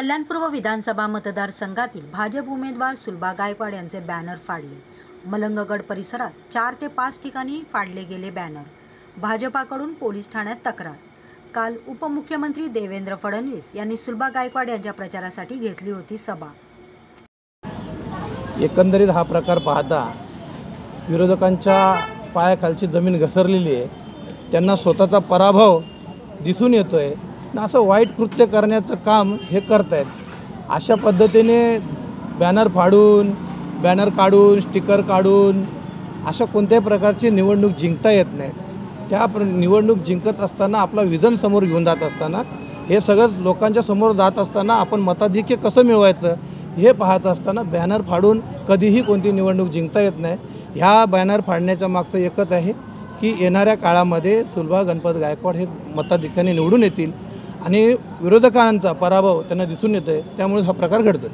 कल्याणपूर्व विधानसभा मतदारसंघातील भाजप उमेदवार सुलभा गायकवाड यांचे बॅनर फाडले। मलंगगड परिसरात 4 ते 5 ठिकाणी फाडले गेले बॅनर। भाजपाकडून पोलीस ठाण्यात तक्रार। काल उपमुख्यमंत्री देवेंद्र फडणवीस यांनी सुलभा गायकवाड यांच्या प्रचारासाठी घेतली होती सभा। एकंदरीत हा प्रकार पाहता विरोधकांच्या पायाखालची जमीन घसरलेली आहे। त्यांना स्वतःचा पराभव दिसून येतोय ना, असं वाईट कृत्य करण्याचं काम हे करत आहेत। अशा पद्धतीने बॅनर फाडून, बॅनर काढून, स्टिकर काढून अशा कोणत्याही प्रकारची निवडणूक जिंकता येत नाही। त्या निवडणूक जिंकत असताना आपला विजन समोर घेऊन जात असताना, हे सगळं लोकांच्या समोर जात असताना आपण मताधिक्य कसं मिळवायचं हे पाहत असताना बॅनर फाडून कधीही कोणती निवडणूक जिंकता येत नाही। ह्या बॅनर फाडण्याच्या मागचं एकच आहे की येणाऱ्या काळामध्ये सुलभा गणपत गायकवाड हे मताधिक्याने निवडून येतील आणि विरोधकांचा पराभव त्यांना दिसून येतोय, त्यामुळे हा प्रकार घडतोय।